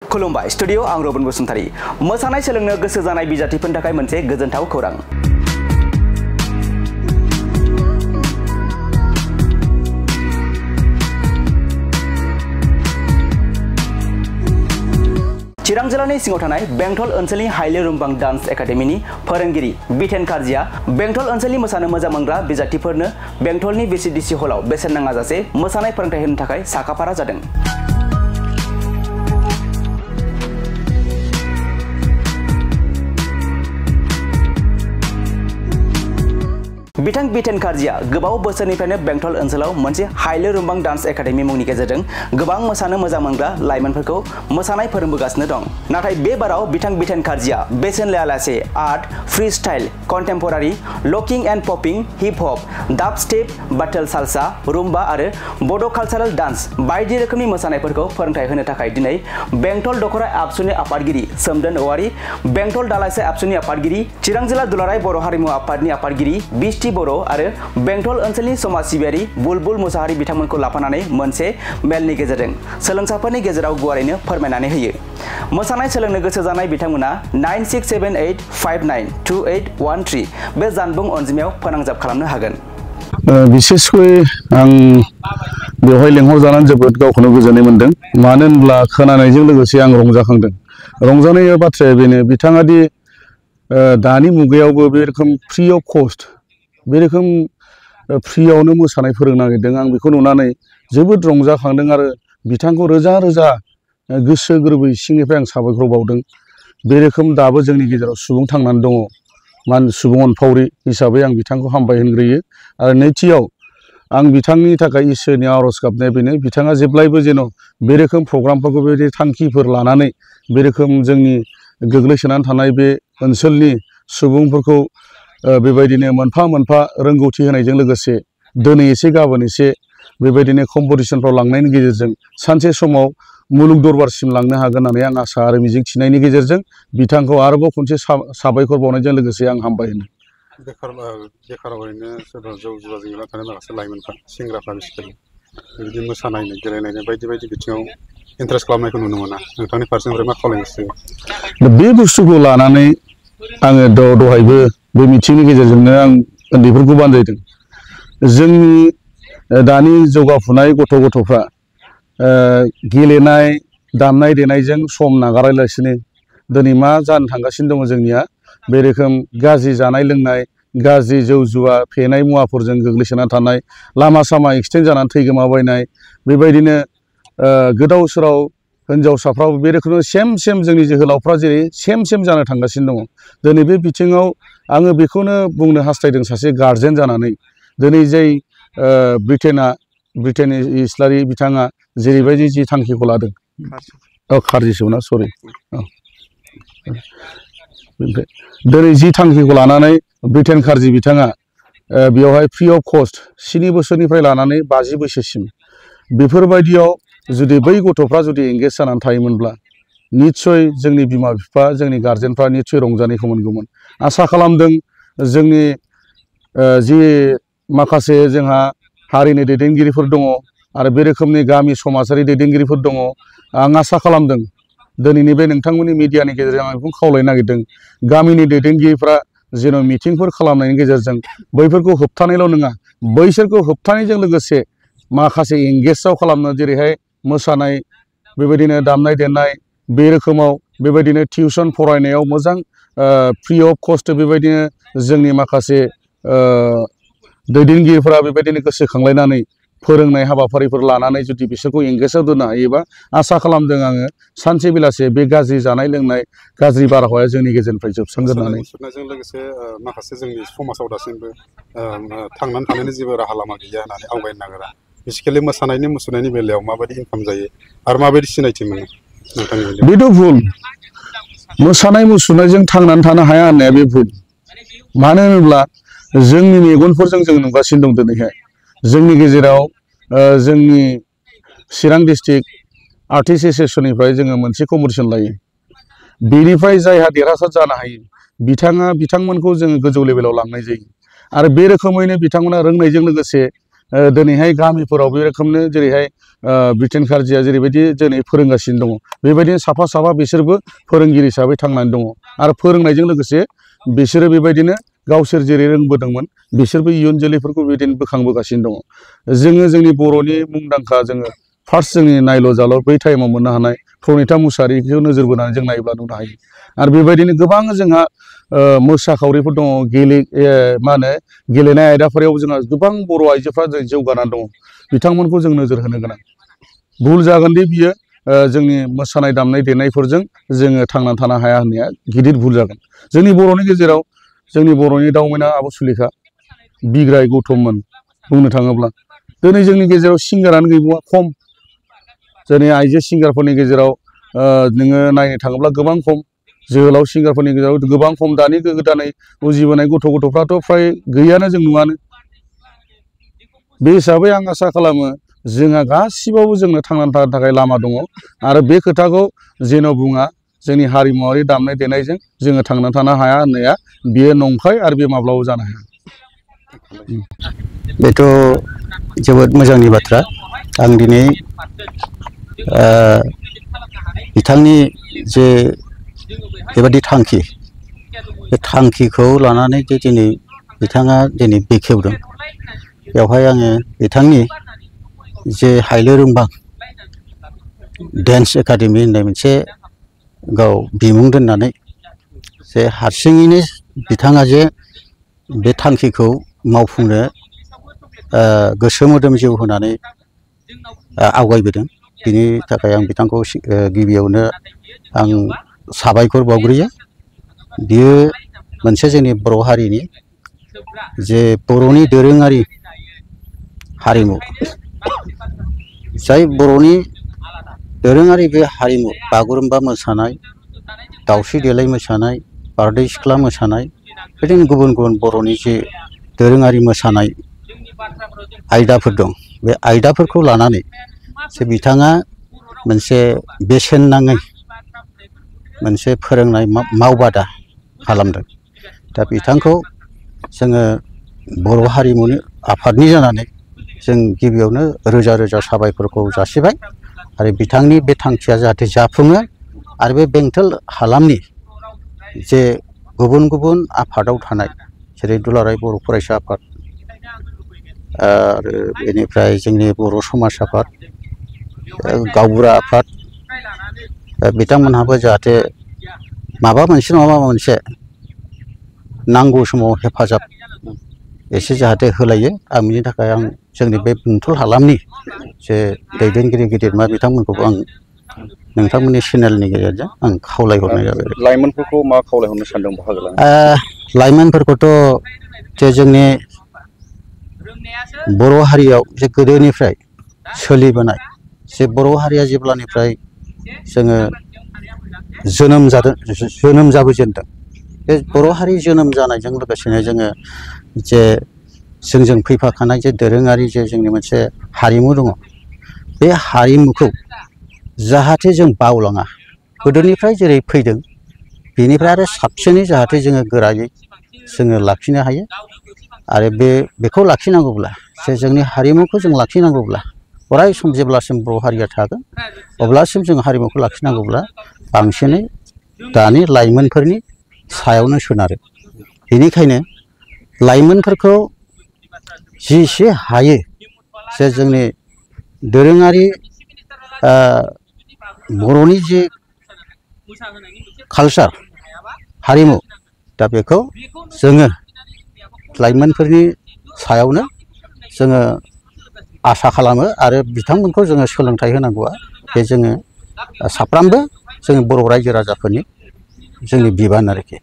खुलुमबाय स्टुडियो आं रबिन बसुमतारी मोसानाय सोलोंनो गोसो जानाय बिजाथिफोरनि थाखाय मोनसे गोजोनथाव खौरां चिरां जिल्लानि सिङाव थानाय बेंटल ओनसोलनि हाइले रुमबां डान्स एकाडेमीनि फोरोंगिरि बिथेन कारजिया बेंटल ओनसोलनि मोसानो मोजां मोनग्रा बिजाथिफोरनो बेंटलनि VCDC हलाव बेसेन नाङाजासे मोसानाय फोरोंथाय होनो थाखाय साखाफारा जादों। बिथां बिथेन कारजिया गोबाव बोसोरनिफ्रायनो बेंटल ओनसोलाव मोनसे हाइले रुमबां डान्स एकाडेमी मुंनि गेजेरजों गोबां मोसानो मोजां मोनग्रा लाइमोनफोरखौ मोसानाय फोरोंबोगासिनो दं। नाथाय बे बाराव बिथां बिथेन कारजिया बेसेन लायालासे art, free style, contemporary, locking and popping, hip hop, dubstep, बाटल सालसा, रुम्बा आरो बड' कालचारेल डान्स बायदि रोखोमनि मोसानायफोरखौ फोरोंथाय होनो थाखाय दिनै बेंटल दखरा आबसुनि आफादगिरि सोमदोन औवारी, बेंटल दालाइसा आबसुनि आफादगिरि, चिरां जिल्ला दुलाराय बर' हारिमु आफादनि आफादगिरि बिस्टि बर' आरो बेंटल ओनसोलनि समाज सिबियारि बुलबुल मुसाहारि बिथांमोनखौ लाफानानै मोनसे मेलनि गेजेरजों सोलोंसाफोरनि गेजेराव गुवारैनो फोरमायनानै होयो। मोसानाय सोलोंनो गोसो जानाय बिथांमोना 9678592813 बे जानबुं अनजिमायाव फोनांजाब खालामनो हागोन। बिसेसকৈ आं बेवहाय लेंहरजानानै जोबोद गावखौनो गोजोननाय मोनदों। मानो होनब्ला खोनानायजों लोगोसे आं रंजाखांदों। रंजानाय बाथ्राया बेनो बिथाङा दि दानि मुगायावबो बे रोखोम फ्रि अफ कस्ट बे रोखोम फ्रियावनो मोसानाय फोरोंनो नागिरदों। आं बेखौ नुनानै जोबोद रंजाखांदों आरो बिथांखौ रोजा रोजा गोसो गोरबोयै सिंनिफ्राय आं साबायखर बावदों। बे रोखोम दाबो जोंनि गेजेराव सुबुं थांनानै दङ। सुबुं अनफावरि हिसाबै आं बिथांखौ हामबाय होनग्रोयो। आरो नैथियाव आं बिथांनि थाखाय इसोरनि आर'ज गाबनाया बेनो बिथाङा जेब्लायबो जेन' बे रोखोम प्रग्रामफोरखौ बेबायदि थांखिफोर लानानै बे रोखोम जोंनि गोग्लैसोनानै थानाय बे ओनसोलनि सुबुंफोरखौ बेबायदिनो मोनफा मोनफा रोंगौथि होनायजों लोगोसे दिनै एसे गाबोन एसे बेबायदिनो कम्पिटिसनफ्राव लांनायनि गेजेरजों सानसे समाव मुलुग दरबारसिम लांनो हागोन होननानै आं आसा आरो मिजिं थिनायनि गेजेरजों बिथांखौ आरोबाव खनसे साबायखर बावनायजों लोगोसे आं हामबाय होनो। बेखाराव ओरैनो सोरबा जौ जुवाजों गेलेना थानाय माखासे लाइमोनफ्रा सेंग्राफ्रा बिसिनि बिदि मोसानायनो गेलेनायनो बायदि बायदि बिथिङाव इन्टारेस्ट खालामनायखौ नुनो मोना। नोंथांनि फारसेनिफ्राय मा खावलायनोसै? बे बुस्थुखौ लानानै आङो दहायबो बे मिथिंनि गेजेरजोंनो आं उन्दैफोरखौ बानजायदों। जोंनि दानि जौगाफुनाय गथ'फ्रा गेलेनाय दामनाय देनायजों सम नागारालासिनो दिनै मा जानो थांगासिनो दङ जोंनिया बे रोखोम गाज्रि जानाय लोंनाय गाज्रि जौ जुवा फेनाय मुवाफोरजों गोग्लैसोना थानाय लामा सामा एक्सिडेन्ट जानानै थैगोमाबायनाय बेबायदिनो गोदाव सोराव हिनजावसाफ्राबो बे रोखोमनो सेम जोंनि जोहोलावफ्रा जेरै सेम जानो थांगासिनो दङ। दिनै बे बिथिङाव आङो बेखौनो बुंनो हास्थायदों सासे गारजेन जानानै दिनै जाय ब्रिटेन इस्लारि बिथाङा जेरैबायदि जि थांखिखौ लादों खारजिसोमोना सरि दिनै जि थांखिखौ लानानै बिथेन कारजि बिथाङा बेवहाय फ्रि अफ कस्ट 7 बोसोरनिफ्राय लानानै 50 बोसोरसिम बेफोरबायदियाव जुदि बै गथ'फ्रा जुदि एंगेज जानानै थायोमोनब्ला निस्सय जोंनि बिमा बिफा जोंनि गारजेनफ्रा निस्सय रंजानायखौ मोनगौमोन। आसा खालामदों जोंनि जि माखासे जोंहा हारिनि दैदेनगिरिफोर दङ आरो बे रोखोमनि गामि समाजारि दैदेनगिरिफोर दङ। आं आसा खालामदों दिनैनि बे नोंथांमोननि मिडियानि गेजेरजों आं बेखौ खावलायनो नागिरदों गामिनि दैदेनगिरिफ्रा जेन' मिटिंफोर खालामनायनि गेजेरजों बैफोरखौ होबथानायल' नङा बैसोरखौ होबथानायजों लोगोसे माखासे एंगेजआव खालामनो जेरैहाय मोसानाय बेबायदिनो दामनाय देनाय बे रोखोमाव बेबायदिनो टिउसन फरायनायाव मोजां फ्रि अफ कस्ट बेबायदिनो जोंनि माखासे दैदेनगिरिफोरा बेबायदिनो गोसोखांलायनानै फोरोंनाय हाबाफारिफोर लानानै जुदि बिसोरखौ एंगेजआव दोननो हायोबा आसा खालामदों आङो सानसे बेलासे बे गाज्रि जानाय लोंनाय गाज्रि बारहावाया जोंनि गेजेरनिफ्राय जोबस्रांगोन होननानै। मुसुरनायजों लोगोसे माखासे जोंनि समाजाव दासिमबो थांनानै थानायनि जेबो राहा लामा गैया होननानै आवगायनो नागिरा। बेसिकेलि मोसानायनि मुसुरनायनि बेलायाव माबायदि इनकाम जायो आरो माबायदि सिनायथि मोनो नोंथांनि बेलायाव? बेथ' भुल। मोसानाय मुसुरनायजों थांनानै थानो हाया होननाया बे भुल। मानो होनोब्ला जोंनि मेगनफोरजों जों नुगासिनो दं दिनैहाय जोंनि गेजेराव जोंनि चिरां डिस्ट्रिक्ट आर्टिस्ट एस'सिएशननिफ्राय जोङो मोनसे कम्पिटिसन लायो। बेनिफ्राय जायहा देरहासार जानो हायो बिथांमोनखौ जोङो गोजौ लेभेलाव लांनाय जायो आरो बे रोखोमैनो बिथांमोना रोंनायजों लोगोसे दिनैहाय गामिफोराव बे रोखोमनो जेरैहाय बिथेन कार्जिया जेरैबायदि दिनै फोरोंगासिनो दङ बेबायदिनो साफा साफा बिसोरबो फोरोंगिरि हिसाबै थांनानै दङ आरो फोरोंनायजों लोगोसे बिसोरो बेबायदिनो गावसोर जेरै रोंबोदोंमोन बिसोरबो इयुन जोलैफोरखौ बेबायदिनो बोखांबोगासिनो दङ जोङो जोंनि बर'नि मुंदांखा जोङो फार्स्ट जोंनि नायल' जाल' बै टाइमाव मोननो हानाय प्रनिता मुसाहारिखौ नोजोर बोनानै जों नायोब्ला नुनो हायो आरो बेबायदिनो गोबां जोंहा मोसाखावरिफोर दङ मा होनो गेलेनाय आयदाफोराव जोंहा गोबां बर' आइजोफ्रा जौगानानै दङ बिथांमोनखौ जों नोजोर होनो गोनां भुल जागोन दि बियो जोंनि मोसानाय दामनाय देनायफोरजों जोङो थांनानै थानो हाया होननाया गिदिर भुल जागोन जोंनि बर'नि गेजेराव जोंनि बर'नि दावमैना आब' सुलेखा बिग्राय गौतममोन बुंनो थाङोब्ला दिनै जोंनि गेजेराव सिंगारानो गैबावा खम जोंनि आइजो सिंगारफोरनि गेजेराव नोङो नायनो थाङोब्ला गोबां खम जोहोलाव सिंगारफोरनि गेजेराव गोबां खम दानि गोदानै उजिबोनाय गथ'फ्राथ' फ्राय गैयानो जों नुवानो बे हिसाबै आं आसा खालामो जोंहा गासिबावबो जोंनो थांनानै थानो थाखाय लामा दङ आरो बे खोथाखौ जेन' बुङा जोंनि हारिमुवारि दामनाय देनायजों जोङो थांनानै थानो हाया होननाया बियो नंखाय आरो बे माब्लाबाबो जानो हाया बेथ' जोबोद मोजांनि बाथ्रा आं दिनै बिथांनि जे बेबादि थांखि बे थांखिखौ लानानै जे दिनै बिथाङा दिनै बेखेवदों बेवहाय आङो बिथांनि जे हायले रुंबां डेन्स एकाडेमि होननाय मोनसे गाव बिमुं दोननानै जे हारसिङैनो बिथाङा जे बे थांखिखौ मावफुंनो गोसो मोदोम जिउ होनानै आवगायबोदों बिनि थाखाय आं बिथांखौ गिबियावनो आं साबायखर बावग्रोयो बियो मोनसे जोंनि बर' हारिनि जे बर'नि दोरोङारि हारिमु जाय बर'नि दोरोङारि बे हारिमु बागुरुम्बा मोसानाय दावस्रि देलाय मोसानाय बारदै सिख्ला मोसानाय बिदिनो गुबुन गुबुन बर'नि जे दोरोङारि मोसानाय आयदाफोर दं बे आयदाफोरखौ लानानै जे बिथाङा मोनसे बेसेन नाङै मोनसे फोरोंनाय मावबादा खालामदों दा बिथांखौ जोङो बर' हारिमुनि आफादनि जानानै जों गिबियावनो रोजा रोजा साबायखरखौ जासिबाय आरो बिथांनि बे थांखिया जाहाथे जाफुङो आरो बे बेंटल हालामनि जे गुबुन गुबुन आफादाव थानाय जेरै दुलाराय बर' फरायसा आफाद आरो बेनिफ्राय जोंनि बर' समाज आफाद गावबुरा आफाद बिथांमोनहाबो जाहाथे माबा मोनसे नङा माबा मोनसे नांगौ समाव हेफाजाब एसे जाहाथे होलायो आं बिनि थाखाय आं जोंनि बे बेंटल हालामनि जे दैदेनगिरि गिदिरमा बिथांमोनखौबो आं नोंथांमोननि चेनेलनि गेजेरजों आं खावलायहरनाय जाबाय लाइमोनफोरखौ मा खावलायहरनो सानदों बाहागो लानो लाइमोनफोरखौथ' जे जोंनि बर' हारियाव जे गोदोनिफ्राय सोलिबोनाय जे बर' हारिया जेब्लानिफ्राय जोङो जोनोम जाबोजेनदों बे बर' हारि जोनोम जानायजों लोगोसेनो जोङो जे जोंजों फैफाखानाय जे दोरोङारि जे जोंनि मोनसे हारिमु दङ बे हारिमुखौ जाहाथे जों बावलाङा गोदोनिफ्राय जेरै फैदों बेनिफ्राय आरो साबसिनै जाहाथे जोङो गोरायै जोङो लाखिनो हायो आरो बेखौ लाखिनांगौब्ला जे जोंनि हारिमुखौ जों लाखिनांगौब्ला अराय सम जेब्लासिम बर' हारिया थागोन अब्लासिम जों हारिमुखौ लाखिनांगौब्ला बांसिनै दानि लाइमोनफोरनि सायावनो सोनारो बेनिखायनो लाइमोनफोरखौ जि एसे हायो जे जोंनि दोरोङारि बर'नि जे कालचार हारिमु दा बेखौ जोङो लाइमोनफोरनि सायावनो जोङो आसा खालामो आरो बिथांमोनखौ जोङो सोलोंथाइ होनांगौआ बे जोङो साफ्रोमबो जोंनि बर' रायजो राजाफोरनि जोंनि बिबान आरोखि